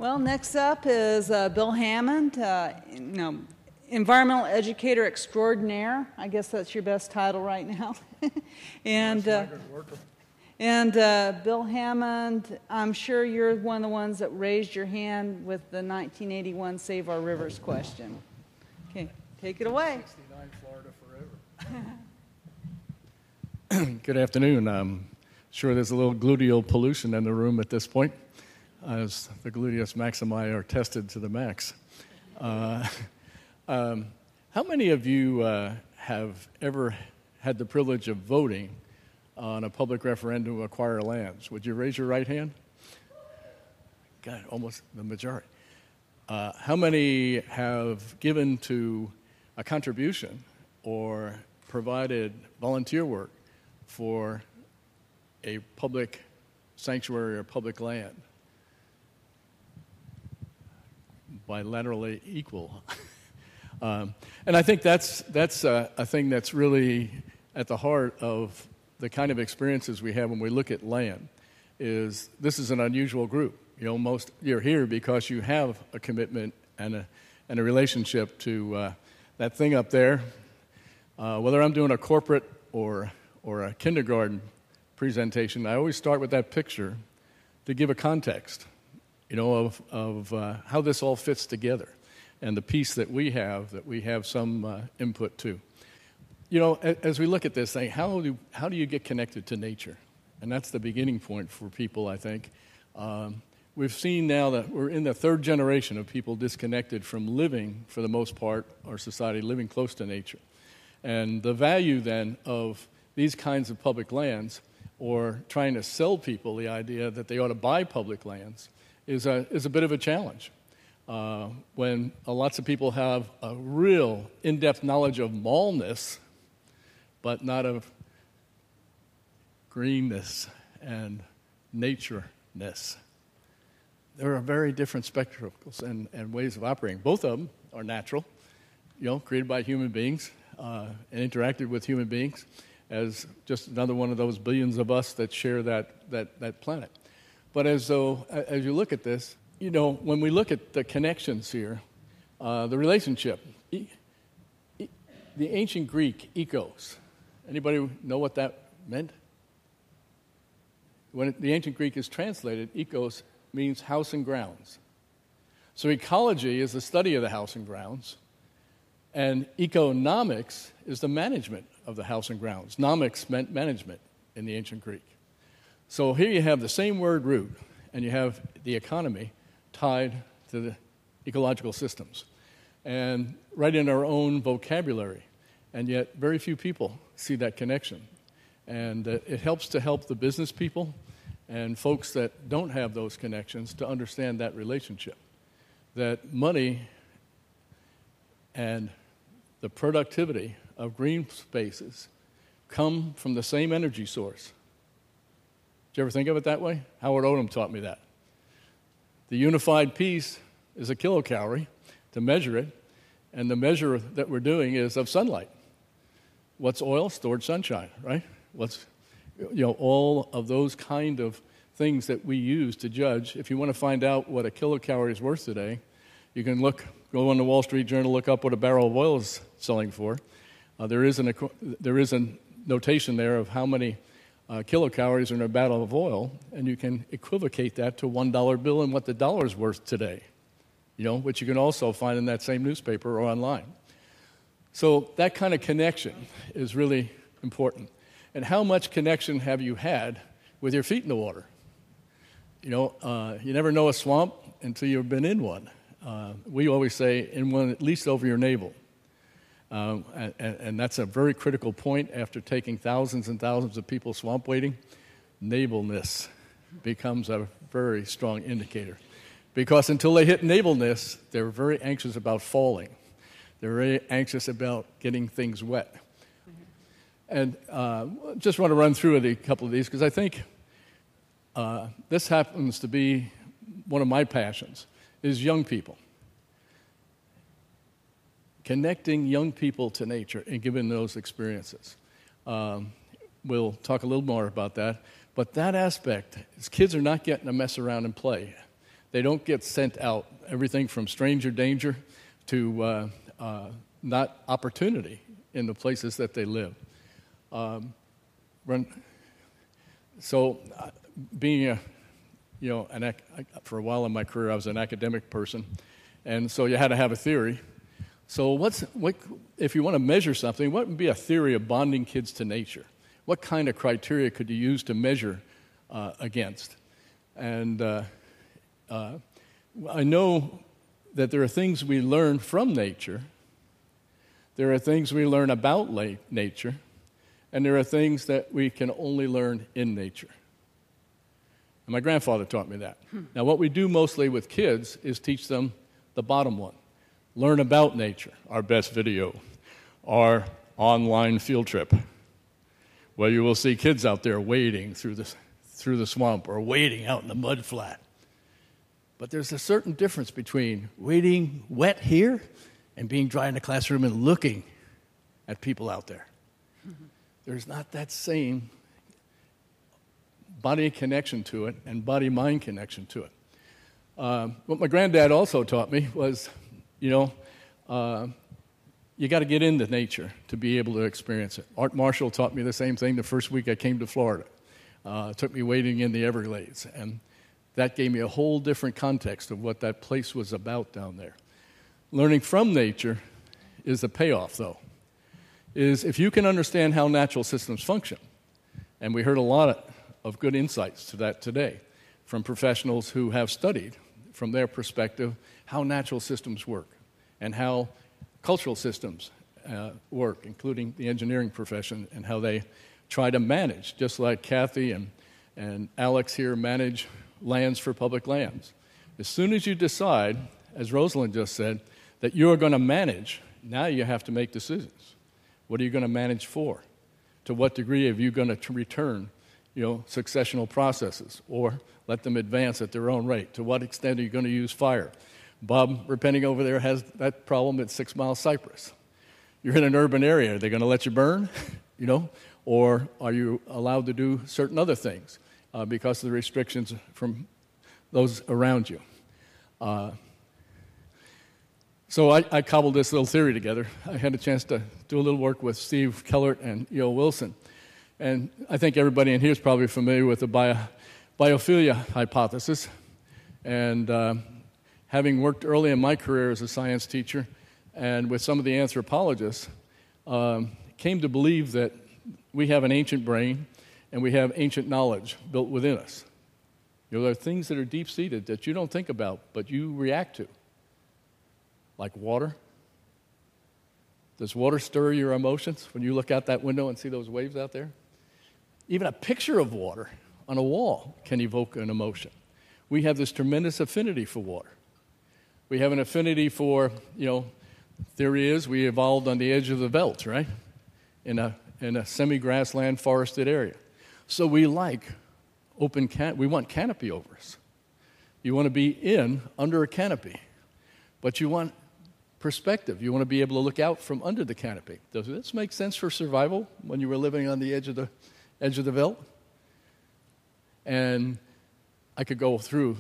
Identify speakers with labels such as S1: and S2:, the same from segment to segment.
S1: Well, next up is Bill Hammond, environmental educator extraordinaire. I guess that's your best title right now. And Bill Hammond, I'm sure you're one of the ones that raised your hand with the 1981 Save Our Rivers question. Okay, take it away.
S2: 69 Florida forever. Good afternoon. I'm sure there's a little gluteal pollution in the room at this point, as the gluteus maximi are tested to the max. How many of you have ever had the privilege of voting on a public referendum to acquire lands? Would you raise your right hand? God, almost the majority. How many have given to a contribution or provided volunteer work for a public sanctuary or public land? Bilaterally equal. And I think that's a thing that's really at the heart of the kind of experiences we have when we look at land. Is this is an unusual group. You're here because you have a commitment and a relationship to that thing up there. Whether I'm doing a corporate or a kindergarten presentation, I always start with that picture to give a context, of how this all fits together and the piece that we have some input to. As we look at this thing, how do you get connected to nature? And that's the beginning point for people, I think. We've seen now that we're in the third generation of people disconnected from living, for the most part, our society, living close to nature. And the value then of these kinds of public lands, or trying to sell people the idea that they ought to buy public lands, is a bit of a challenge. When lots of people have a real in-depth knowledge of mallness, but not of greenness and natureness. There are very different spectacles and ways of operating. Both of them are natural, created by human beings and interacted with human beings as just another one of those billions of us that share that planet. But as you look at this, when we look at the connections here, the relationship, the ancient Greek ecos, anybody know what that meant? When the ancient Greek is translated, ecos means house and grounds. So ecology is the study of the house and grounds, and economics is the management of the house and grounds. Nomics meant management in the ancient Greek. So here you have the same word root, and you have the economy tied to the ecological systems, and right in our own vocabulary, and yet very few people see that connection. And it helps to help the business people and folks that don't have those connections to understand that relationship, that money and the productivity of green spaces come from the same energy source. Did you ever think of it that way? Howard Odom taught me that. The unified piece is a kilocalorie to measure it, and the measure that we're doing is of sunlight. What's oil? Stored sunshine, right? What's all of those kind of things that we use to judge. If you want to find out what a kilocalorie is worth today, you can go on the Wall Street Journal, look up what a barrel of oil is selling for. There is a notation there of how many kilocalories are in a barrel of oil, and you can equivocate that to a $1 bill and what the dollar is worth today, which you can also find in that same newspaper or online. So that kind of connection is really important. And how much connection have you had with your feet in the water? You never know a swamp until you've been in one. We always say in one at least over your navel. And that's a very critical point after taking thousands and thousands of people swamp wading. Navelness becomes a very strong indicator. Because until they hit navelness, they're very anxious about falling. They're very anxious about getting things wet. And just want to run through a couple of these because I think this happens to be one of my passions, is young people. Connecting young people to nature and giving those experiences. We'll talk a little more about that. But that aspect is kids are not getting to mess around and play. They don't get sent out. Everything from stranger danger to not opportunity in the places that they live. Being for a while in my career, I was an academic person, and so you had to have a theory. So if you want to measure something, what would be a theory of bonding kids to nature? What kind of criteria could you use to measure against? And I know that there are things we learn from nature, there are things we learn about nature, and there are things that we can only learn in nature. And my grandfather taught me that. Now, what we do mostly with kids is teach them the bottom one. Learn about nature, our best video, our online field trip, where you will see kids out there wading through the swamp or wading out in the mud flat. But there's a certain difference between wading wet here and being dry in the classroom and looking at people out there. There's not that same body connection to it and body-mind connection to it. What my granddad also taught me was, you got to get into nature to be able to experience it. Art Marshall taught me the same thing the first week I came to Florida. Took me wading in the Everglades, and that gave me a whole different context of what that place was about down there. Learning from nature is the payoff, though, is if you can understand how natural systems function, and we heard a lot of good insights to that today from professionals who have studied, from their perspective, how natural systems work and how cultural systems work, including the engineering profession, and how they try to manage, just like Kathy and Alex here manage lands for public lands. As soon as you decide, as Rosalind just said, that you are going to manage, now you have to make decisions. What are you going to manage for? To what degree are you going to return, successional processes, or let them advance at their own rate? To what extent are you going to use fire? Bob Repenning over there has that problem at 6 Mile Cypress. You're in an urban area. Are they going to let you burn? Or are you allowed to do certain other things because of the restrictions from those around you? So I cobbled this little theory together. I had a chance to do a little work with Steve Kellert and E.O. Wilson. And I think everybody in here is probably familiar with the biophilia hypothesis. And having worked early in my career as a science teacher and with some of the anthropologists, came to believe that we have an ancient brain and we have ancient knowledge built within us. There are things that are deep-seated that you don't think about, but you react to, like water. Does water stir your emotions when you look out that window and see those waves out there? Even a picture of water on a wall can evoke an emotion. We have this tremendous affinity for water. We have an affinity for, theory is we evolved on the edge of the veldt, right? In a semi-grassland forested area. So we like we want canopy over us. You want to be under a canopy, but you want perspective. You want to be able to look out from under the canopy. Does this make sense for survival when you were living on the edge of the veldt? And I could go through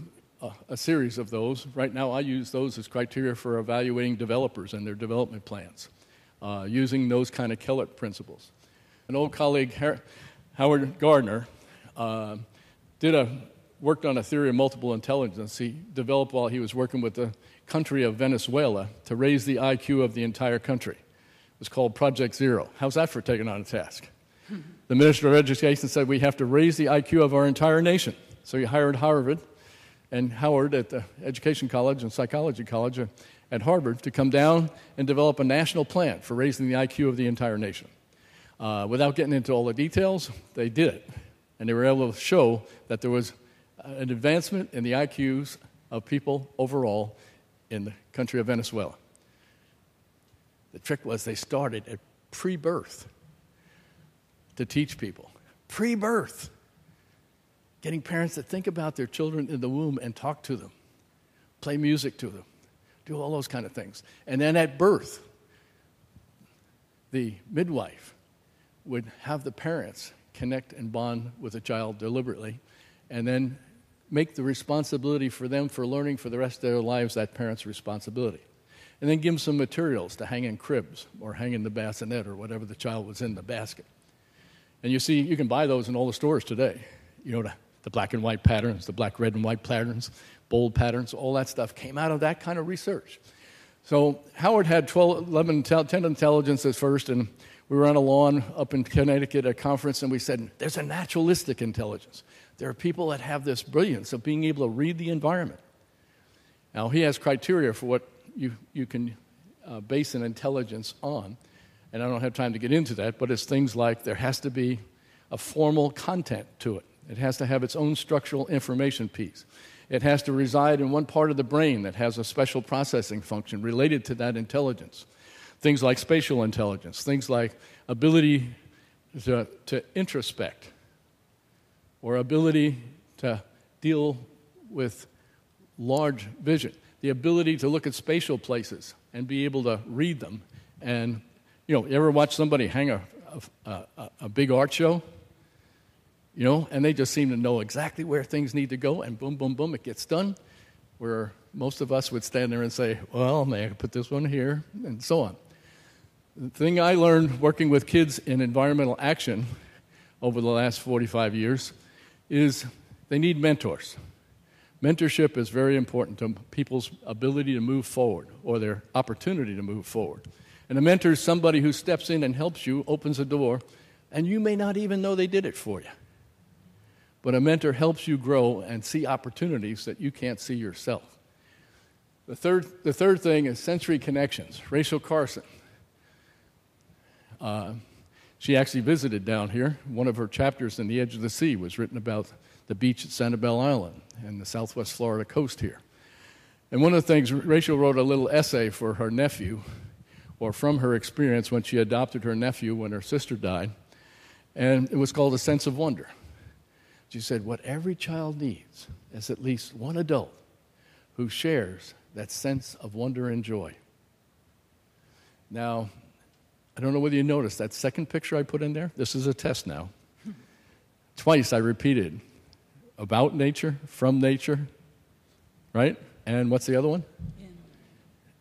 S2: a series of those. Right now I use those as criteria for evaluating developers and their development plans, using those kind of Kellert principles. An old colleague, Howard Gardner, worked on a theory of multiple intelligence he developed while he was working with the country of Venezuela to raise the IQ of the entire country. It was called Project Zero. How's that for taking on a task? The Minister of Education said we have to raise the IQ of our entire nation. So he hired Harvard and Howard at the Education College and Psychology College at Harvard to come down and develop a national plan for raising the IQ of the entire nation. Without getting into all the details, they did it. And they were able to show that there was an advancement in the IQs of people overall in the country of Venezuela. The trick was they started at pre-birth to teach people. Pre-birth. Getting parents to think about their children in the womb and talk to them. Play music to them. Do all those kind of things. And then at birth, the midwife would have the parents connect and bond with the child deliberately, and then make the responsibility for them for learning for the rest of their lives that parent's responsibility. And then give them some materials to hang in cribs or hang in the bassinet or whatever the child was in the basket. And you see, you can buy those in all the stores today. You know, the black and white patterns, the black, red, and white patterns, bold patterns, all that stuff came out of that kind of research. So Howard had 10 intelligences first, and we were on a lawn up in Connecticut at a conference, and we said, there's a naturalistic intelligence. There are people that have this brilliance of being able to read the environment. Now, he has criteria for what you can base an intelligence on, and I don't have time to get into that, but it's things like there has to be a formal content to it. It has to have its own structural information piece. It has to reside in one part of the brain that has a special processing function related to that intelligence. Things like spatial intelligence, things like ability to introspect, or ability to deal with large vision, the ability to look at spatial places and be able to read them. And, you know, you ever watch somebody hang a big art show? You know, and they just seem to know exactly where things need to go, and boom, boom, boom, it gets done, where most of us would stand there and say, well, may I put this one here, and so on. The thing I learned working with kids in environmental action over the last 45 years is they need mentors. Mentorship is very important to people's ability to move forward or their opportunity to move forward. And a mentor is somebody who steps in and helps you, opens a door, and you may not even know they did it for you. But a mentor helps you grow and see opportunities that you can't see yourself. The third thing is sensory connections. Rachel Carson. She actually visited down here. One of her chapters in The Edge of the Sea was written about the beach at Sanibel Island and the southwest Florida coast here. And one of the things, Rachel wrote a little essay for her nephew, or from her experience when she adopted her nephew when her sister died, and it was called A Sense of Wonder. She said, what every child needs is at least one adult who shares that sense of wonder and joy. Now, I don't know whether you noticed that second picture I put in there. This is a test now. Twice I repeated about nature, from nature, right? And what's the other one?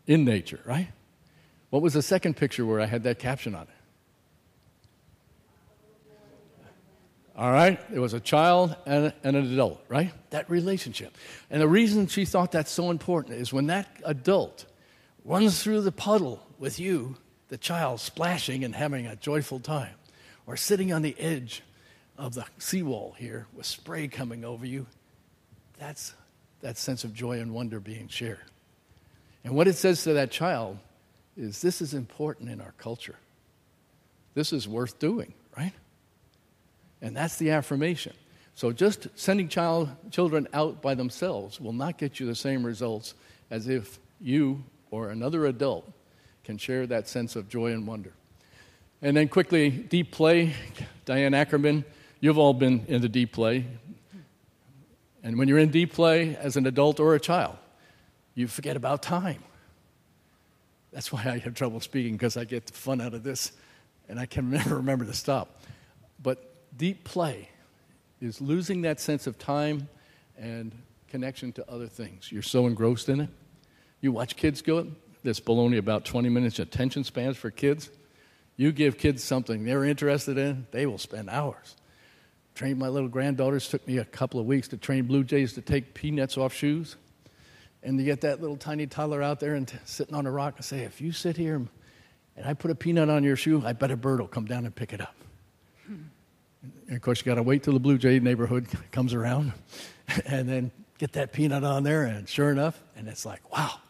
S2: In nature, right? What was the second picture where I had that caption on it? All right? It was a child and an adult, right? That relationship. And the reason she thought that's so important is when that adult runs through the puddle with you, the child splashing and having a joyful time, or sitting on the edge of the seawall here with spray coming over you, that's that sense of joy and wonder being shared. And what it says to that child is this is important in our culture. This is worth doing, right? And that's the affirmation. So just sending children out by themselves will not get you the same results as if you or another adult can share that sense of joy and wonder. And then quickly, deep play. Diane Ackerman, you've all been into deep play. And when you're in deep play as an adult or a child, you forget about time. That's why I have trouble speaking, because I get fun out of this, and I can never remember to stop. But deep play is losing that sense of time and connection to other things. You're so engrossed in it. You watch kids go it. This baloney about 20 minutes attention spans for kids. You give kids something they're interested in, they will spend hours. Trained my little granddaughters. Took me a couple of weeks to train blue jays to take peanuts off shoes. And to get that little tiny toddler out there and sitting on a rock and say, if you sit here and I put a peanut on your shoe, I bet a bird will come down and pick it up. And of course, you got to wait till the blue jay neighborhood comes around and then get that peanut on there, and sure enough, and it's like, wow.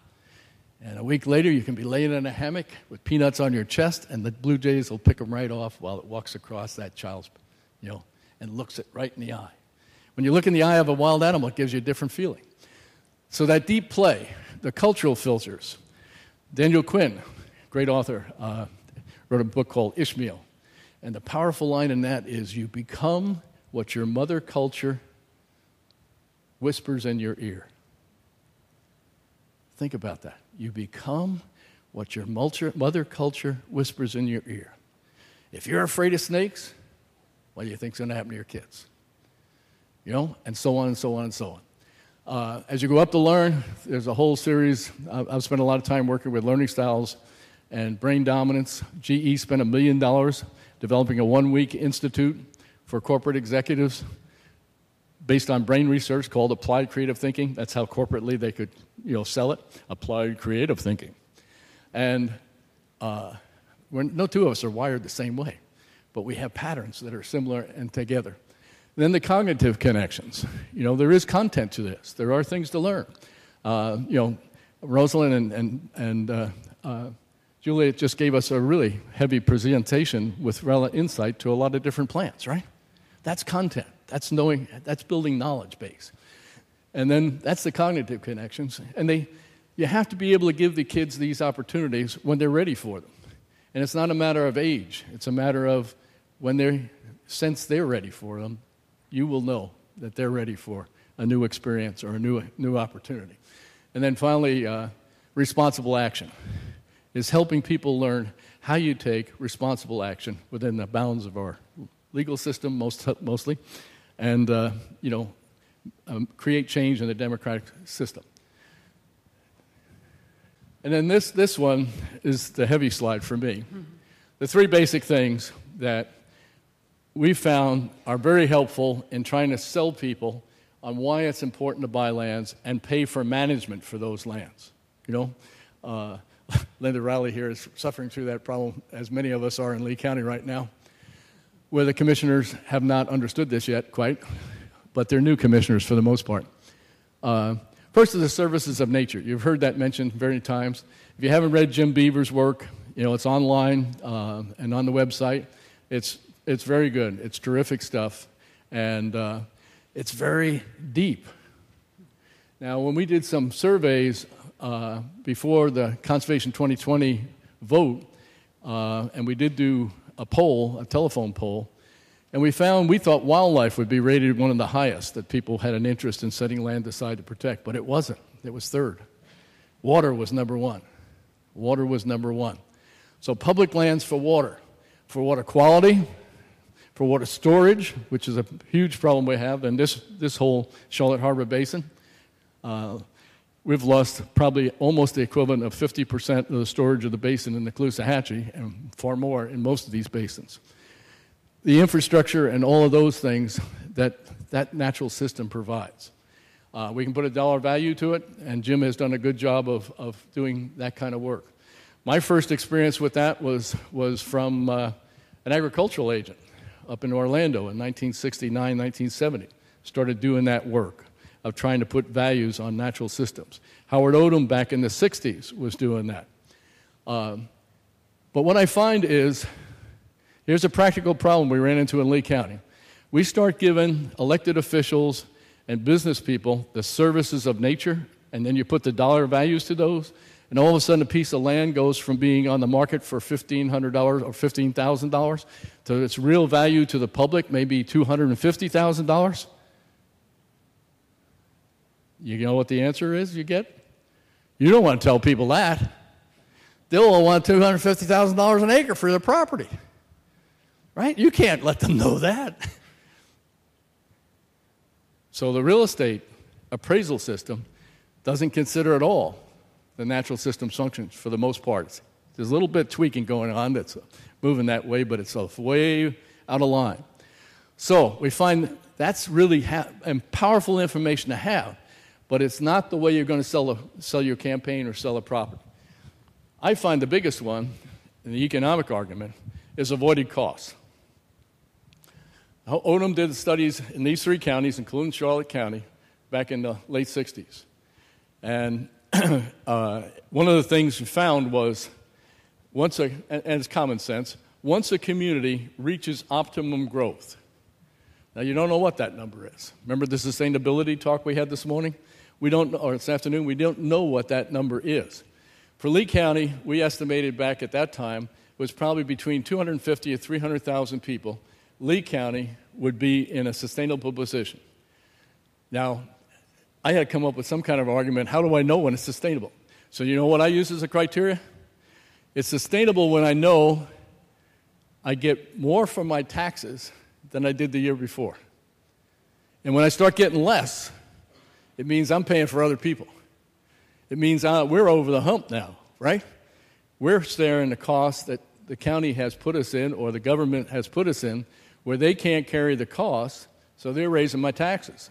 S2: And a week later, you can be laying in a hammock with peanuts on your chest, and the blue jays will pick them right off while it walks across that child's, and looks it right in the eye. When you look in the eye of a wild animal, it gives you a different feeling. So that deep play, the cultural filters. Daniel Quinn, great author, wrote a book called Ishmael. And the powerful line in that is, you become what your mother culture whispers in your ear. Think about that. You become what your mother culture whispers in your ear. If you're afraid of snakes, what do you think's going to happen to your kids? And so on and so on and so on. As you go up to learn, there's a whole series. I've spent a lot of time working with learning styles and brain dominance. GE spent $1 million developing a one-week institute for corporate executives based on brain research called Applied Creative Thinking. That's how corporately they could, sell it. Applied Creative Thinking. And no two of us are wired the same way, but we have patterns that are similar and together. Then the cognitive connections. There is content to this. There are things to learn. Rosalind and Juliet just gave us a really heavy presentation with relevant insight to a lot of different plants, right? That's content. That's knowing. That's building knowledge base. And then that's the cognitive connections. And you have to be able to give the kids these opportunities when they're ready for them. And it's not a matter of age. It's a matter of since they're ready for them, you will know that they're ready for a new experience or a new opportunity. And then finally, responsible action is helping people learn how you take responsible action within the bounds of our legal system, mostly, and create change in the democratic system. And then this one is the heavy slide for me. Mm-hmm. The three basic things that we found are very helpful in trying to sell people on why it's important to buy lands and pay for management for those lands. Linda Riley here is suffering through that problem, as many of us are in Lee County right now, where the commissioners have not understood this yet quite, but they're new commissioners for the most part. First is the services of nature. You've heard that mentioned many times. If you haven't read Jim Beaver's work, it's online and on the website. It's very good. It's terrific stuff, and it's very deep. Now, when we did some surveys before the Conservation 2020 vote, and we did do a telephone poll, and we thought wildlife would be rated one of the highest that people had an interest in setting land aside to protect, but it wasn't. It was third. Water was number one. So public lands for water quality, for water storage, which is a huge problem we have in this whole Charlotte Harbor Basin. We've lost probably almost the equivalent of 50% of the storage of the basin in the Caloosahatchee, and far more in most of these basins. The infrastructure and all of those things that natural system provides. We can put a dollar value to it, and Jim has done a good job of doing that kind of work. My first experience with that was from an agricultural agent up in Orlando in 1969, 1970. Started doing that work of trying to put values on natural systems. Howard Odom back in the 60s was doing that. But what I find is, here's a practical problem we ran into in Lee County. We start giving elected officials and business people the services of nature, and then you put the dollar values to those, and all of a sudden a piece of land goes from being on the market for $1,500 or $15,000 to its real value to the public, maybe $250,000. You know what the answer is you get? You don't want to tell people that. They'll all want $250,000 an acre for their property. Right? You can't let them know that. So the real estate appraisal system doesn't consider at all the natural system functions for the most part. There's a little bit tweaking going on that's moving that way, but it's way out of line. So we find that's really powerful information to have, but it's not the way you're going to sell your campaign or sell a property. I find the biggest one in the economic argument is avoided costs. Odom did studies in these three counties, including Charlotte County, back in the late 60s. And one of the things we found was, and it's common sense, once a community reaches optimum growth. Now, you don't know what that number is. Remember the sustainability talk we had this morning? Or this afternoon, we don't know what that number is. For Lee County, we estimated back at that time was probably between 250 and 300,000 people. Lee County would be in a sustainable position. Now, I had to come up with some kind of argument. How do I know when it's sustainable? So you know what I use as a criteria? It's sustainable when I know I get more from my taxes than I did the year before. And when I start getting less, It means I'm paying for other people. It means we're over the hump now, right? We're staring the cost that the county has put us in or the government has put us in where they can't carry the cost, so they're raising my taxes.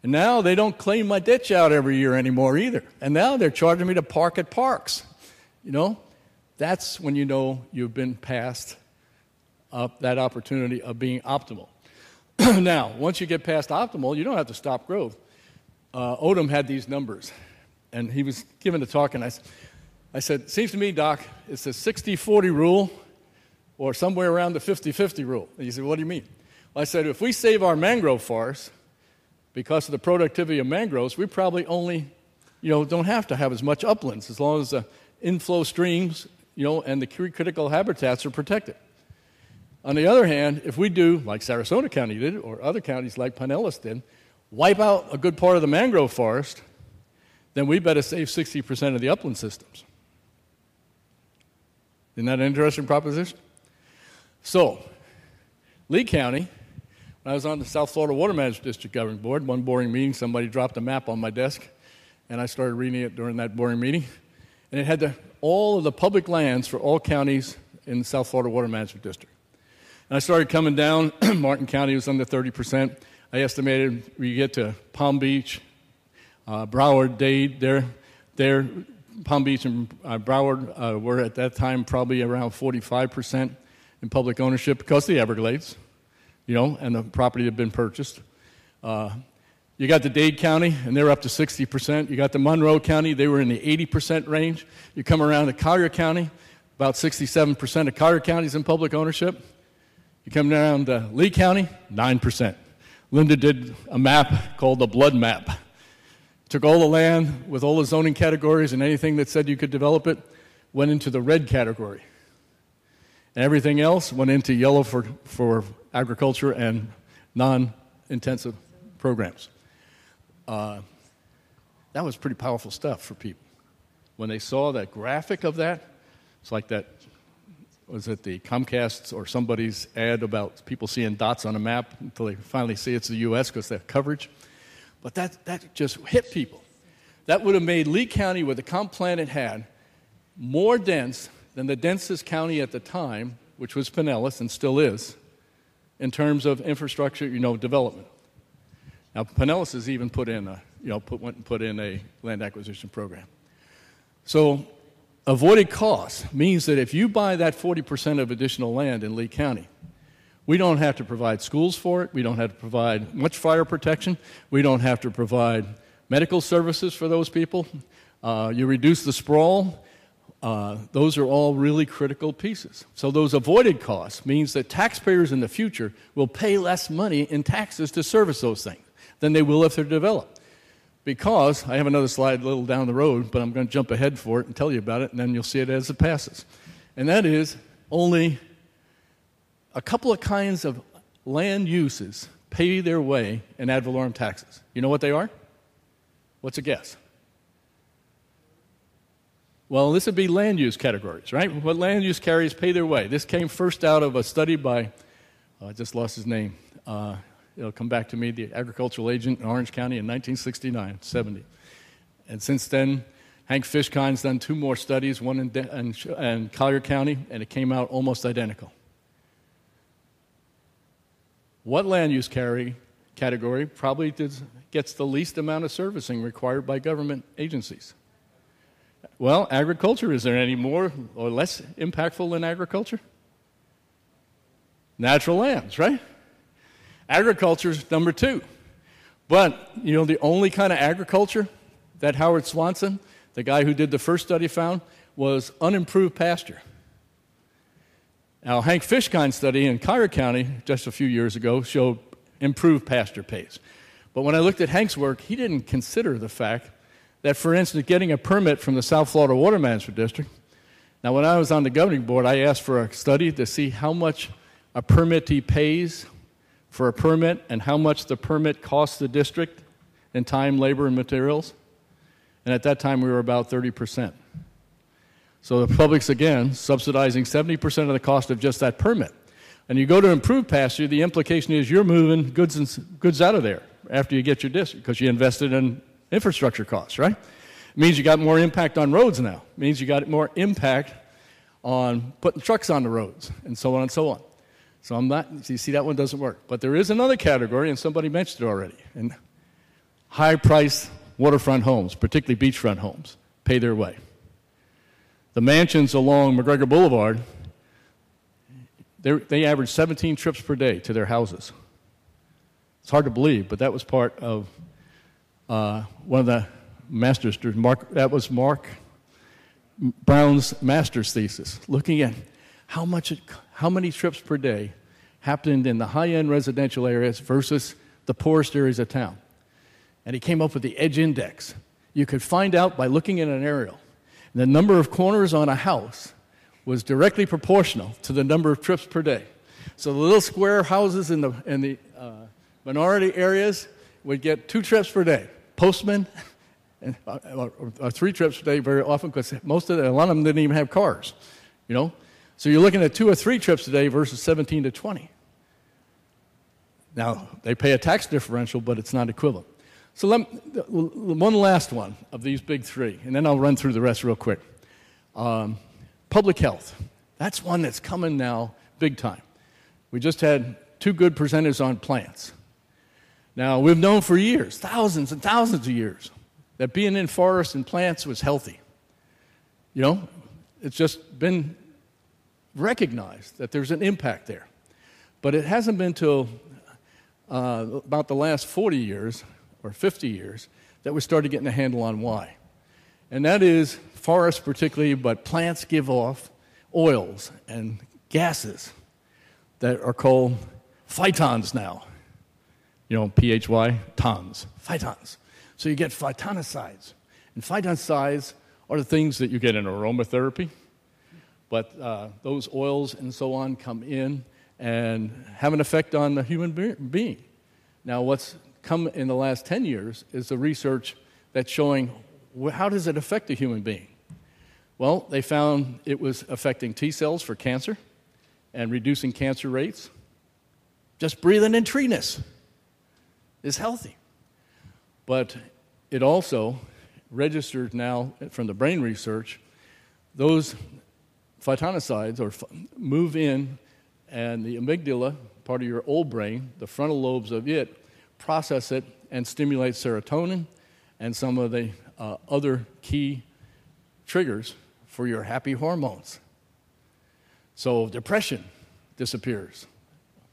S2: And now they don't clean my ditch out every year anymore either. And now they're charging me to park at parks. You know, that's when you know you've been past that opportunity of being optimal. Now, once you get past optimal, you don't have to stop growth. Odom had these numbers, and he was giving a talk, and I said, seems to me, Doc, it's a 60-40 rule or somewhere around the 50-50 rule. And he said, what do you mean? Well, I said, if we save our mangrove forests because of the productivity of mangroves, we probably only, don't have to have as much uplands as long as the inflow streams, and the critical habitats are protected. On the other hand, if we do, like Sarasota County did, or other counties like Pinellas did, wipe out a good part of the mangrove forest, then we better save 60% of the upland systems. Isn't that an interesting proposition? So, Lee County, when I was on the South Florida Water Management District Governing Board, one boring meeting, somebody dropped a map on my desk, and I started reading it during that boring meeting, and it had all of the public lands for all counties in the South Florida Water Management District. And I started coming down. Martin County was under 30%. I estimated we get to Palm Beach, Broward, Dade, there, Palm Beach and Broward were at that time probably around 45% in public ownership because of the Everglades, and the property had been purchased. You got the Dade County, and they're up to 60%. You got the Monroe County, they were in the 80% range. You come around to Collier County, about 67% of Collier County is in public ownership. You come down to Lee County, 9%. Linda did a map called the Blood Map. Took all the land with all the zoning categories and anything that said you could develop it, went into the red category. And everything else went into yellow for agriculture and non-intensive programs. That was pretty powerful stuff for people. When they saw that graphic of that, it's like that, was it the Comcast or somebody's ad about people seeing dots on a map until they finally see it's the U.S. because they have coverage. But that just hit people. That would have made Lee County, with the comp plan it had, more dense than the densest county at the time, which was Pinellas and still is, in terms of infrastructure, development. Now, Pinellas has even put in a land acquisition program. So, avoided costs means that if you buy that 40% of additional land in Lee County, we don't have to provide schools for it. We don't have to provide much fire protection. We don't have to provide medical services for those people. You reduce the sprawl. Those are all really critical pieces. So those avoided costs means that taxpayers in the future will pay less money in taxes to service those things than they will if they're developed. Because, I have another slide a little down the road, but I'm going to jump ahead for it and tell you about it, and then you'll see it as it passes. And that is only a couple of kinds of land uses pay their way in ad valorem taxes. You know what they are? What's a guess? Well, this would be land use categories, right? What land use carriers pay their way. This came first out of a study by, I just lost his name. It'll come back to me, the agricultural agent in Orange County in 1969, 70. And since then, Hank Fishkine's done two more studies, one in Collier County, and it came out almost identical. What land use category probably gets the least amount of servicing required by government agencies? Well, agriculture. Is there any more or less impactful than agriculture? Natural lands, right? Agriculture's number 2. But, the only kind of agriculture that Howard Swanson, the guy who did the first study, found was unimproved pasture. Now, Hank Fishkine's study in Collier County just a few years ago showed improved pasture pays. But when I looked at Hank's work, he didn't consider the fact that, for instance, getting a permit from the South Florida Water Management District. Now, when I was on the governing board, I asked for a study to see how much a permittee pays for a permit and how much the permit costs the district in time, labor, and materials. And at that time, we were about 30%. So the public's, again, subsidizing 70% of the cost of just that permit. And you go to improved pasture, the implication is you're moving goods out of there after you get your district because you invested in infrastructure costs, right? It means you got more impact on roads now. It means you got more impact on putting trucks on the roads, and so on and so on. So you see, that one doesn't work. But there is another category, and somebody mentioned it already, and high-priced waterfront homes, particularly beachfront homes, pay their way. The mansions along McGregor Boulevard, they average 17 trips per day to their houses. It's hard to believe, but that was part of one of the master's, that was Mark Brown's master's thesis, looking at how many trips per day happened in the high-end residential areas versus the poorest areas of town. And he came up with the edge index. You could find out by looking at an aerial. The number of corners on a house was directly proportional to the number of trips per day. So the little square houses in the minority areas would get 2 trips per day. Postmen, or 3 trips per day very often, because a lot of them didn't even have cars, you know. So you're looking at 2 or 3 trips a day versus 17 to 20. Now, they pay a tax differential, but it's not equivalent. So one last one of these big 3, and then I'll run through the rest real quick. Public health. That's one that's coming now big time. We just had 2 good presenters on plants. Now, we've known for years, thousands and thousands of years, that being in forests and plants was healthy. You know, it's just been recognized that there's an impact there. But it hasn't been till about the last 40 years or 50 years that we started getting a handle on why. And that is forests particularly, but plants give off oils and gases that are called phytons now. You know, P-H-Y, tons, phytons. So you get phytonicides. And phytonicides are the things that you get in aromatherapy. But those oils and so on come in and have an effect on the human being. Now, what's come in the last 10 years is the research that's showing how does it affect a human being? Well, they found it was affecting T cells for cancer and reducing cancer rates. Just breathing in treeness is healthy. But it also registered now from the brain research, those phytonicides move in, and the amygdala, part of your old brain, the frontal lobes of it, process it and stimulate serotonin and some of the other key triggers for your happy hormones. So depression disappears.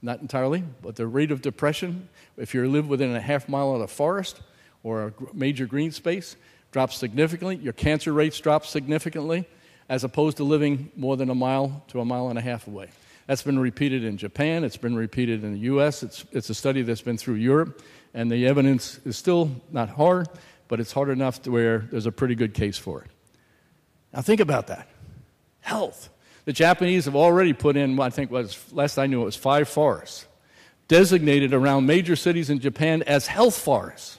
S2: Not entirely, but the rate of depression, if you live within a half mile of a forest or a major green space, drops significantly. Your cancer rates drop significantly, as opposed to living more than a mile to a mile and a half away. That's been repeated in Japan. It's been repeated in the U.S. It's a study that's been through Europe, and the evidence is still not hard, but it's hard enough to where there's a pretty good case for it. Now think about that. Health. The Japanese have already put in, I think last I knew it was 5 forests, designated around major cities in Japan as health forests,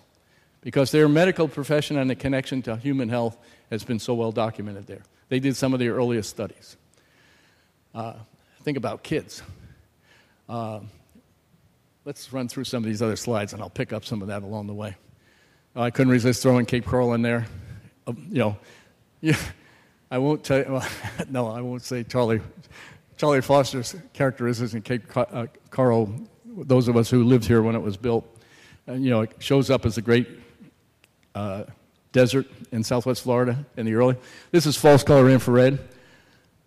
S2: because their medical profession and the connection to human health has been so well documented there. They did some of the earliest studies. Think about kids. Let's run through some of these other slides, and I'll pick up some of that along the way. I couldn't resist throwing Cape Coral in there. I won't tell you, well, no, I won't say Charlie Foster's characteristics in Cape Coral, those of us who lived here when it was built. It shows up as a great desert in southwest Florida in the early. This is false color infrared.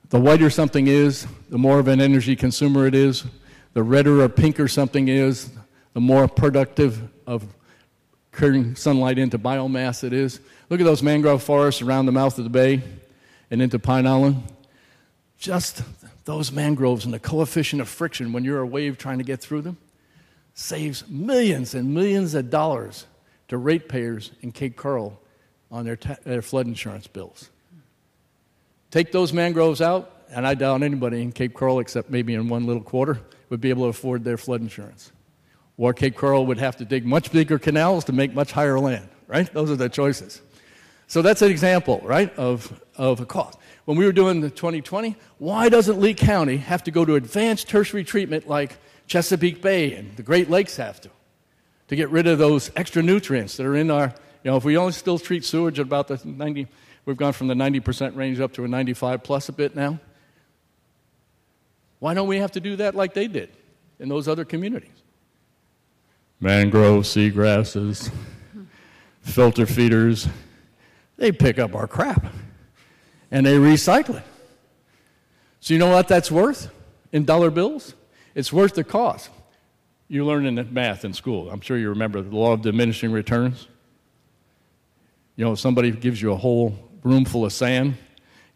S2: The whiter something is, the more of an energy consumer it is. The redder or pinker something is, the more productive of carrying sunlight into biomass it is. Look at those mangrove forests around the mouth of the bay and into Pine Island. Just those mangroves and the coefficient of friction when you're a wave trying to get through them saves millions and millions of dollars to ratepayers in Cape Coral on their flood insurance bills. Take those mangroves out, and I doubt anybody in Cape Coral, except maybe in one little quarter, would be able to afford their flood insurance. Or Cape Coral would have to dig much bigger canals to make much higher land, right? Those are the choices. So that's an example, right, of a cost. When we were doing the 2020, why doesn't Lee County have to go to advanced tertiary treatment like Chesapeake Bay and the Great Lakes have to get rid of those extra nutrients that are in You know, if we only still treat sewage at about the 90, we've gone from the 90% range up to a 95 plus a bit now. Why don't we have to do that like they did in those other communities? Mangroves, seagrasses, filter feeders, they pick up our crap and they recycle it. So you know what that's worth in dollar bills? It's worth the cost. You learn in math in school. I'm sure you remember the law of diminishing returns. You know, if somebody gives you a whole room full of sand,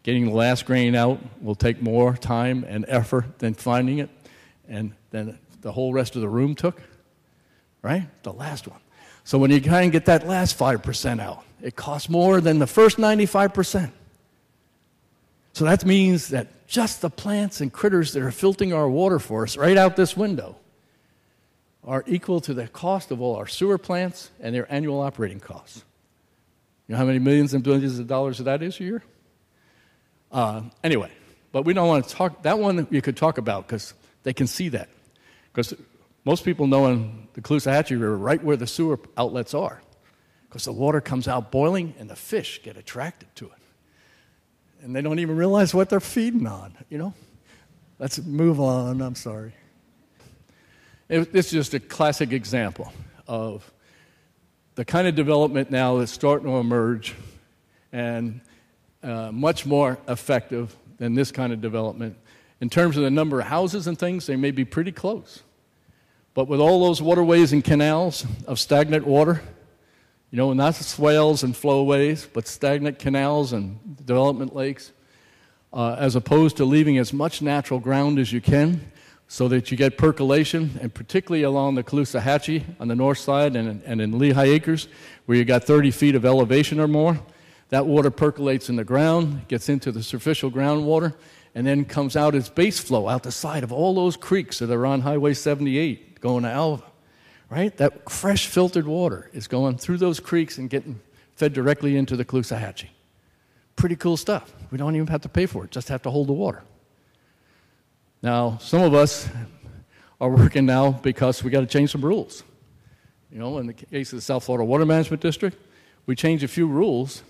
S2: getting the last grain out will take more time and effort than finding it, and then the whole rest of the room took, right? The last one. So when you try and get that last 5% out, it costs more than the first 95%. So that means that just the plants and critters that are filtering our water for us right out this window are equal to the cost of all our sewer plants and their annual operating costs. You know how many millions and billions of dollars that is a year? Anyway, but we don't want to talk, that one you could talk about because they can see that. Because most people know in the Caloosahatchee River right where the sewer outlets are. Because the water comes out boiling and the fish get attracted to it. And they don't even realize what they're feeding on, you know? Let's move on, I'm sorry. This is just a classic example of the kind of development now that's starting to emerge and much more effective than this kind of development. In terms of the number of houses and things, they may be pretty close. But with all those waterways and canals of stagnant water, you know, not swales and flowways, but stagnant canals and development lakes, as opposed to leaving as much natural ground as you can so that you get percolation, and particularly along the Caloosahatchee on the north side and in Lehigh Acres, where you got 30 feet of elevation or more. That water percolates in the ground, gets into the superficial groundwater, and then comes out as base flow out the side of all those creeks that are on Highway 78 going to Alva, right? That fresh filtered water is going through those creeks and getting fed directly into the Caloosahatchee. Pretty cool stuff. We don't even have to pay for it, just have to hold the water. Now, some of us are working now because we got to change some rules. You know, in the case of the South Florida Water Management District, we changed a few rules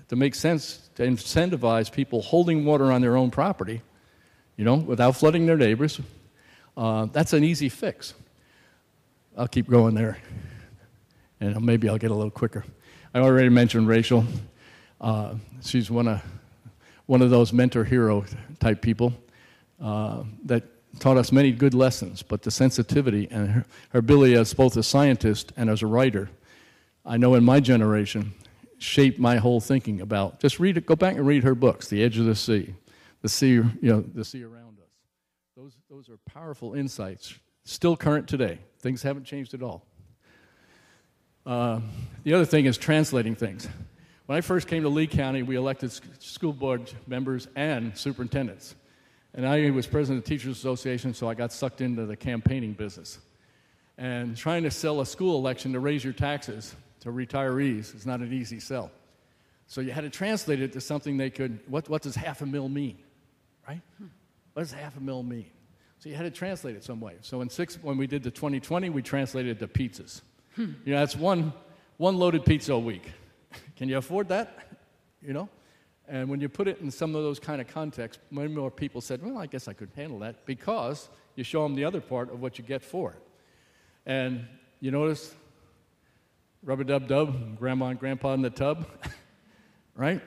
S2: to make sense to incentivize people holding water on their own property, you know, without flooding their neighbors. That's an easy fix. I'll keep going there, and maybe I'll get a little quicker. I already mentioned Rachel. She's one of those mentor hero type people that taught us many good lessons, but the sensitivity and her ability as both a scientist and as a writer, I know in my generation, shaped my whole thinking about. Just read it. Go back and read her books, The Edge of the Sea, the sea, you know, the sea around us. Those are powerful insights, still current today. Things haven't changed at all. The other thing is translating things. When I first came to Lee County, we elected school board members and superintendents. And I was president of the Teachers Association, so I got sucked into the campaigning business. And trying to sell a school election to raise your taxes to retirees is not an easy sell. So you had to translate it to something they could, what does $500,000 mean, right? What does $500,000 mean? So you had to translate it some way. So when we did the 2020, we translated it to pizzas. You know, that's one loaded pizza a week. Can you afford that? You know? And when you put it in some of those kind of contexts, many more people said, well, I guess I could handle that, because you show them the other part of what you get for it. And you notice rub-a-dub-dub, grandma and grandpa in the tub, right?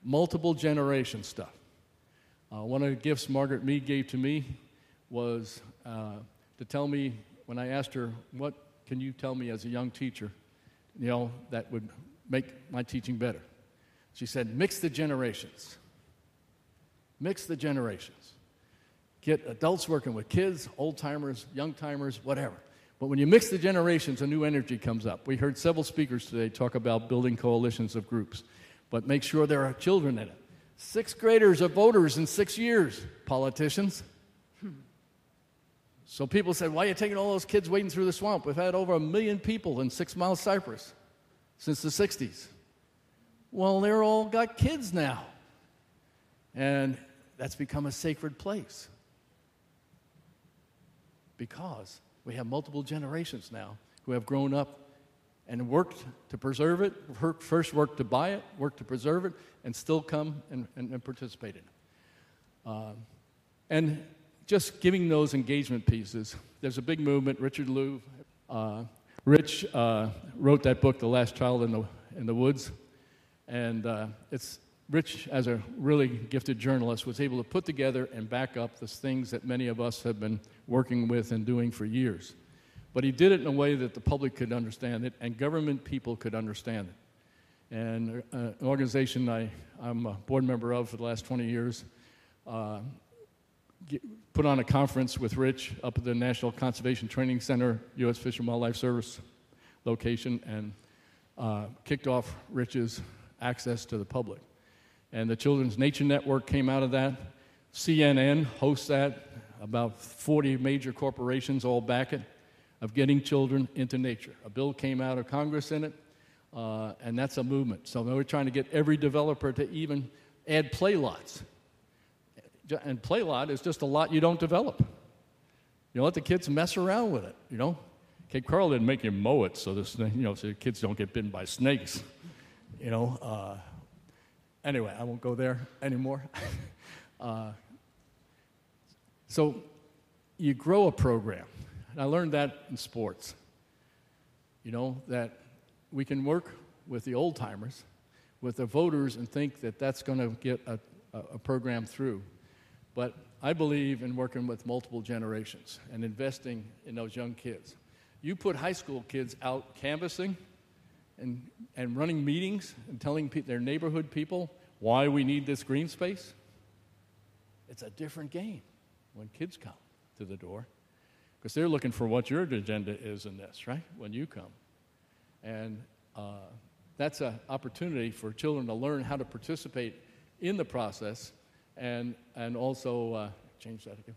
S2: Multiple generation stuff. One of the gifts Margaret Mead gave to me was to tell me, when I asked her, what can you tell me as a young teacher, you know, that would make my teaching better? She said, mix the generations. Mix the generations. Get adults working with kids, old-timers, young-timers, whatever. But when you mix the generations, a new energy comes up. We heard several speakers today talk about building coalitions of groups. But make sure there are children in it. 6th graders are voters in 6 years, politicians. So people said, why are you taking all those kids wading through the swamp? We've had over 1 million people in 6 Mile Cypress since the 60s. Well, they're all got kids now. And that's become a sacred place. Because we have multiple generations now who have grown up and worked to preserve it, first worked to buy it, worked to preserve it, and still come and participate in it. And just giving those engagement pieces, there's a big movement. Richard Louv, Rich wrote that book, The Last Child in the Woods, and Rich, as a really gifted journalist, was able to put together and back up the things that many of us have been working with and doing for years. But he did it in a way that the public could understand it and government people could understand it. And an organization I'm a board member of for the last 20 years put on a conference with Rich up at the National Conservation Training Center, U.S. Fish and Wildlife Service location, and kicked off Rich's access to the public. And the Children's Nature Network came out of that. CNN hosts that. About 40 major corporations all back it, of getting children into nature. A bill came out of Congress in it, and that's a movement. So we're trying to get every developer to even add play lots. And play lot is just a lot you don't develop. You let the kids mess around with it, you know. Cape Coral didn't make you mow it so so the kids don't get bitten by snakes, you know. Anyway, I won't go there anymore. So you grow a program. And I learned that in sports, you know, that we can work with the old-timers, with the voters, and think that that's going to get a program through. But I believe in working with multiple generations and investing in those young kids. You put high school kids out canvassing and running meetings and telling their neighborhood people why we need this green space, it's a different game when kids come to the door, because they're looking for what your agenda is in this, right, when you come. And that's an opportunity for children to learn how to participate in the process and also, change that again,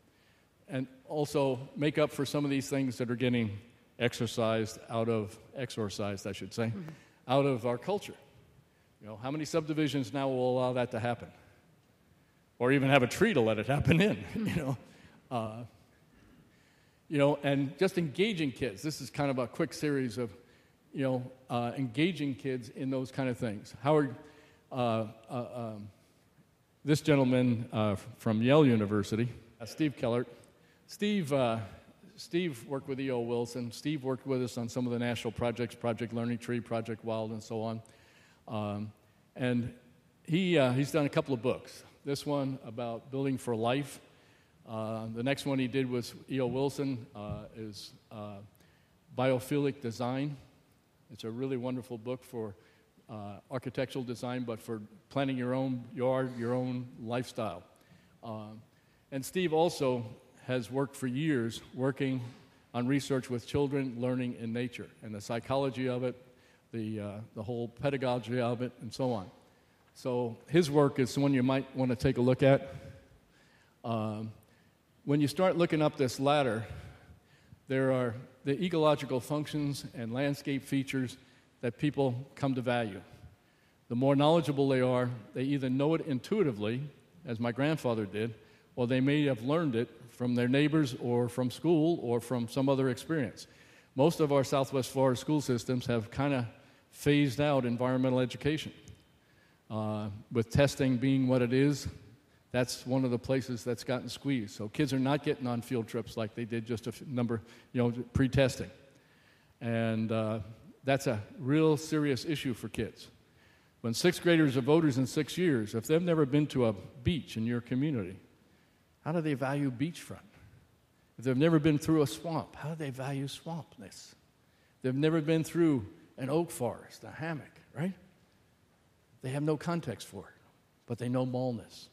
S2: and also make up for some of these things that are getting exorcised, out of our culture. You know, how many subdivisions now will allow that to happen? Or even have a tree to let it happen in, and just engaging kids. This is kind of a quick series of, engaging kids in those kind of things. Howard, this gentleman from Yale University, Steve Kellert. Steve worked with E.O. Wilson. Steve worked with us on some of the national projects, Project Learning Tree, Project Wild, and so on. And he's done a couple of books. This one about building for life. The next one he did was E.O. Wilson, is biophilic design. It's a really wonderful book for architectural design, but for planning your own yard, your own lifestyle. And Steve also has worked for years working on research with children learning in nature and the psychology of it, the whole pedagogy of it, and so on. So his work is one you might want to take a look at. When you start looking up this ladder, there are the ecological functions and landscape features that people come to value. The more knowledgeable they are, they either know it intuitively, as my grandfather did, or they may have learned it from their neighbors or from school or from some other experience. Most of our Southwest Florida school systems have kind of phased out environmental education. With testing being what it is, that's one of the places that's gotten squeezed. So kids are not getting on field trips like they did just pre-testing. And that's a real serious issue for kids. When sixth graders are voters in 6 years, if they've never been to a beach in your community, how do they value beachfront? If they've never been through a swamp, how do they value swampness? They've never been through an oak forest, a hammock, right? They have no context for it, but they know mullness,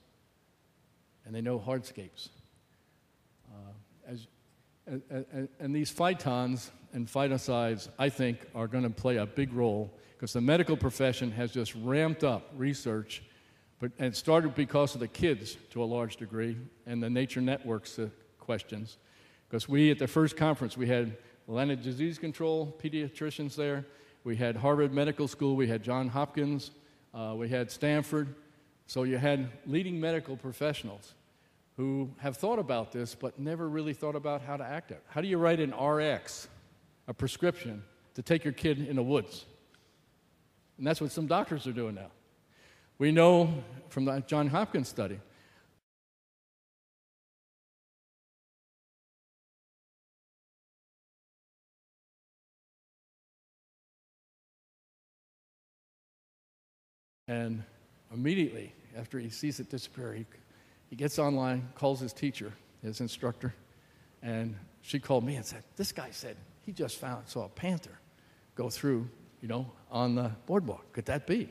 S2: and they know hardscapes. And these phytons and phytocides, I think, are going to play a big role because the medical profession has just ramped up research, and it started because of the kids to a large degree and the nature networks questions. Because we, at the first conference, we had Atlantic Disease Control pediatricians there. We had Harvard Medical School. We had Johns Hopkins. We had Stanford. So you had leading medical professionals who have thought about this but never really thought about how to act it. How do you write an RX, a prescription, to take your kid in the woods. And that's what some doctors are doing now. We know from the Johns Hopkins study and immediately after he sees it disappear, he gets online, calls his teacher, his instructor, and she called me and said, this guy said he just saw a panther go through, on the boardwalk. Could that be?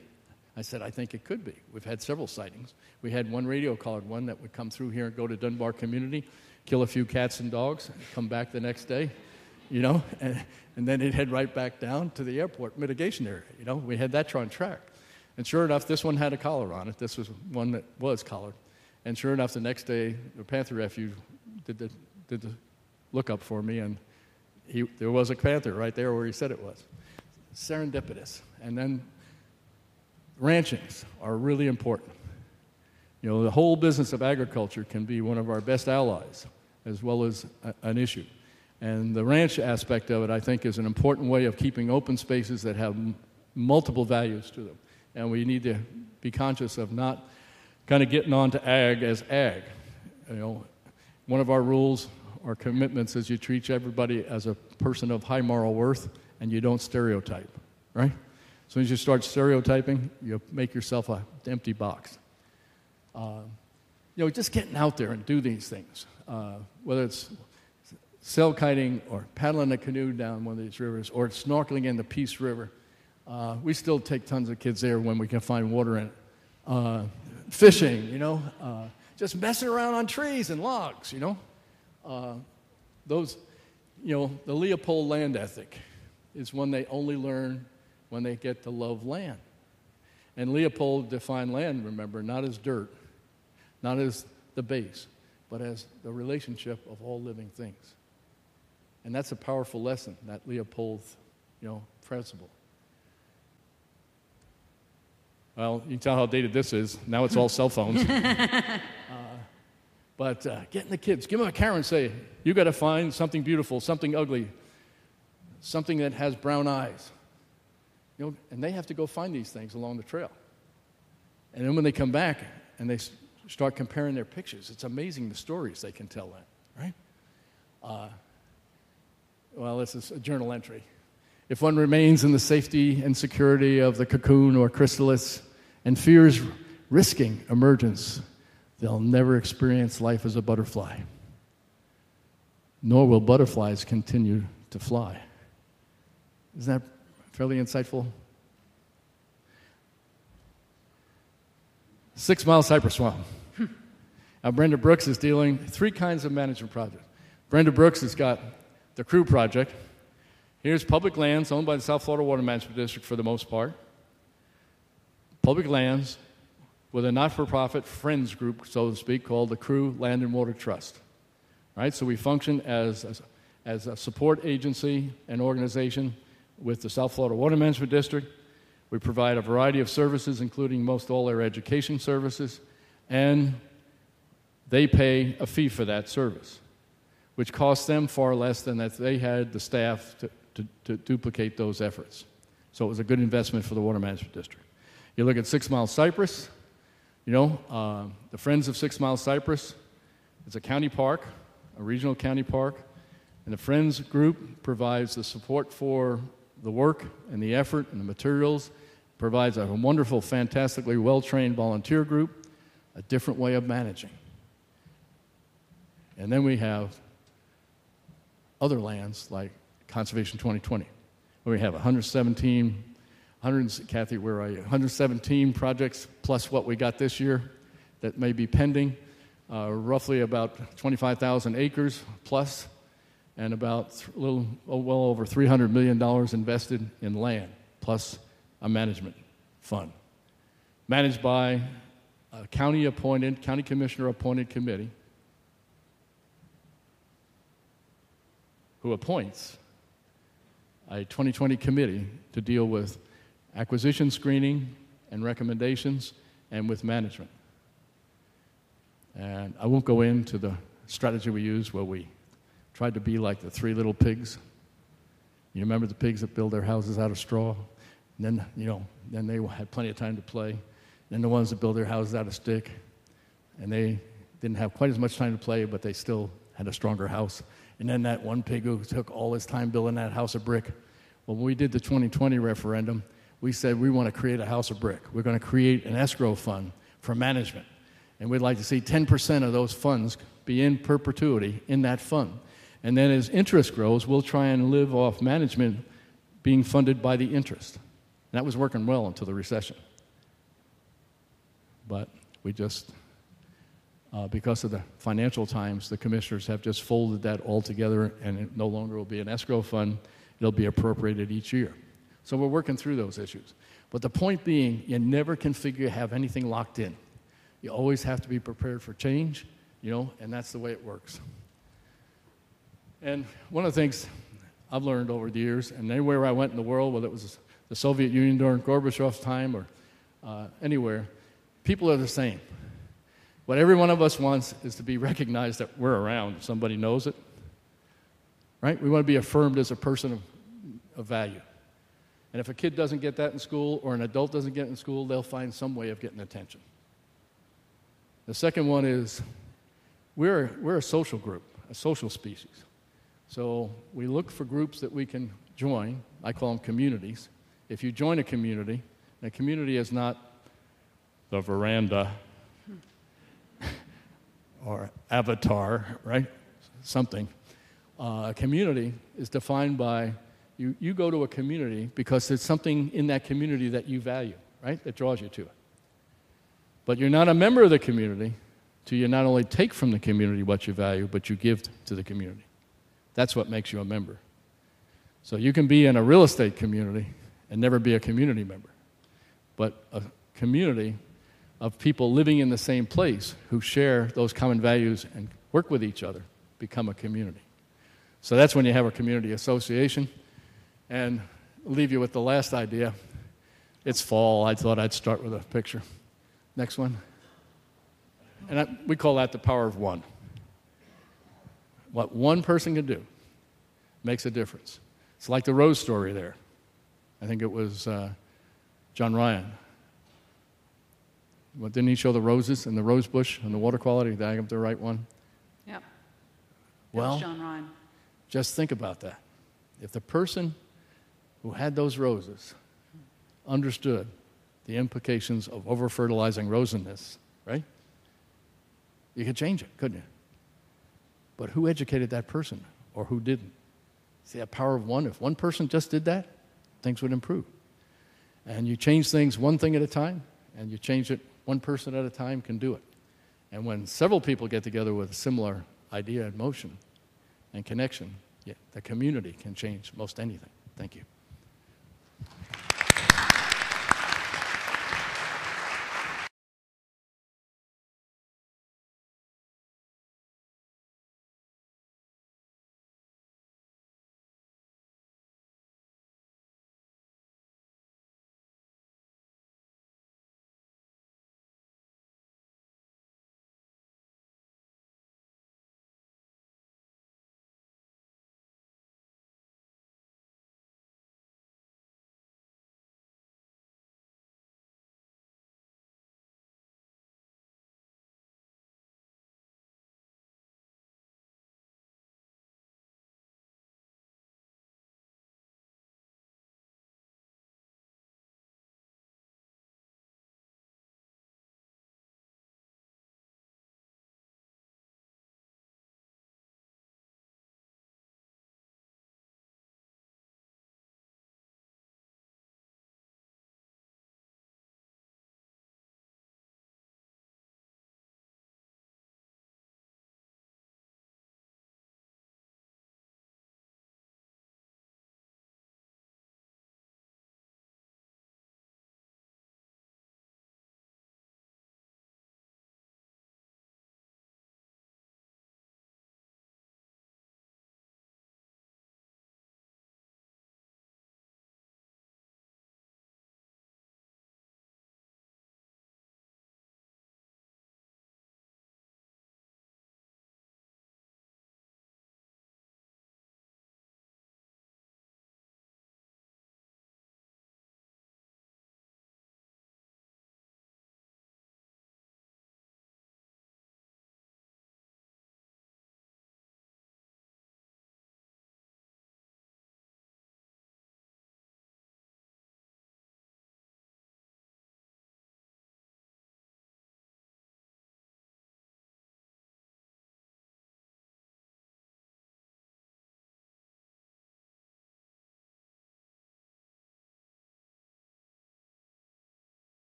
S2: I said, I think it could be. We've had several sightings. We had one radio-collared one that would come through here and go to Dunbar Community, kill a few cats and dogs, come back the next day, and then it'd head right back down to the airport mitigation area. We had that on track. And sure enough, this one had a collar on it. This was one that was collared. And sure enough, the next day, the Panther Refuge did the lookup for me, and there was a panther right there where he said it was. Serendipitous. And then ranchings are really important. The whole business of agriculture can be one of our best allies as well as an issue. And the ranch aspect of it, I think, is an important way of keeping open spaces that have multiple values to them. And we need to be conscious of not kind of getting on to ag as ag. One of our rules or commitments is you treat everybody as a person of high moral worth and you don't stereotype, right? As soon as you start stereotyping, you make yourself an empty box. Just getting out there and do these things, whether it's sail kiting or paddling a canoe down one of these rivers or snorkeling in the Peace River. We still take tons of kids there when we can find water in it. Fishing, just messing around on trees and logs, the Leopold land ethic is one they only learn when they get to love land. And Leopold defined land, remember, not as dirt, not as the base, but as the relationship of all living things. And that's a powerful lesson, that Leopold, principle. Well, you can tell how dated this is. Now it's all cell phones. But getting the kids, give them a camera and say, you got to find something beautiful, something ugly, something that has brown eyes. And they have to go find these things along the trail. And then when they come back and they start comparing their pictures, it's amazing the stories they can tell that, right? This is a journal entry. If one remains in the safety and security of the cocoon or chrysalis and fears risking emergence, they'll never experience life as a butterfly, nor will butterflies continue to fly. Isn't that fairly insightful? 6 Mile Cypress Swamp. Now, Brenda Brooks is dealing 3 kinds of management projects. Brenda Brooks has got the Crew Project. Here's public lands owned by the South Florida Water Management District for the most part. Public lands with a not-for-profit friends group, so to speak, called the Crew Land and Water Trust. Right? So we function as a support agency and organization with the South Florida Water Management District. We provide a variety of services, including most all their education services, and they pay a fee for that service, which costs them far less than if they had the staff to duplicate those efforts. So it was a good investment for the Water Management District. You look at 6 Mile Cypress, the Friends of 6 Mile Cypress, it's a county park, a regional county park, and the Friends group provides the support for the work and the effort and the materials, provides a wonderful, fantastically well-trained volunteer group, a different way of managing. And then we have other lands like Conservation 2020, where we have 117 projects plus what we got this year that may be pending, roughly about 25,000 acres plus, and about well over $300 million invested in land, plus a management fund, managed by a county commissioner-appointed committee who appoints a 2020 committee to deal with acquisition screening and recommendations and with management. And I won't go into the strategy we use where we tried to be like the 3 little pigs. You remember the pigs that build their houses out of straw? And then, then they had plenty of time to play. Then the ones that build their houses out of stick, and they didn't have quite as much time to play, but they still had a stronger house. And then that one pig who took all his time building that house of brick. Well, when we did the 2020 referendum, we said we want to create a house of brick. We're going to create an escrow fund for management. And we'd like to see 10% of those funds be in perpetuity in that fund. And then as interest grows, we'll try and live off management being funded by the interest. And that was working well until the recession. But we just, because of the financial times, the commissioners have just folded that all together, and it no longer will be an escrow fund. It'll be appropriated each year. So we're working through those issues. But the point being, you never can have anything locked in. You always have to be prepared for change, and that's the way it works. And one of the things I've learned over the years, and anywhere I went in the world, whether it was the Soviet Union during Gorbachev's time or anywhere, people are the same. What every one of us wants is to be recognized that we're around, if somebody knows it. Right? We want to be affirmed as a person of value. And if a kid doesn't get that in school or an adult doesn't get it in school, they'll find some way of getting attention. The second one is we're a social group, a social species. So we look for groups that we can join. I call them communities. If you join a community is not the veranda or avatar, right? Something. A community is defined by you go to a community because there's something in that community that you value, right? That draws you to it. But you're not a member of the community till you not only take from the community what you value, but you give to the community. That's what makes you a member. So you can be in a real estate community and never be a community member. But a community of people living in the same place who share those common values and work with each other become a community. So that's when you have a community association. And I'll leave you with the last idea. It's fall. I thought I'd start with a picture. Next one. And we call that the power of one. What one person can do makes a difference. It's like the rose story there. I think it was John Ryan. What, didn't he show the roses and the rose bush and the water quality? Did I get the right one?
S3: Yep.
S2: Well,
S3: John Ryan.
S2: Just think about that. If the person who had those roses understood the implications of over-fertilizing rosiness, right? You could change it, couldn't you? But who educated that person or who didn't? See that power of one? If one person just did that, things would improve. And you change things one thing at a time, and you change it one person at a time can do it. And when several people get together with a similar idea and motion and connection, the community can change most anything. Thank you.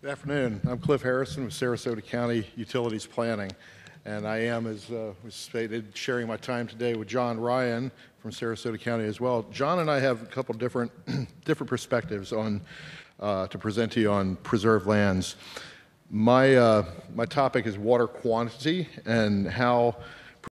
S3: Good afternoon. I'm Cliff Harrison with Sarasota County Utilities Planning, and I am, as was stated, sharing my time today with John Ryan from Sarasota County as well. John and I have a couple different perspectives on to present to you on preserved lands. My topic is water quantity and how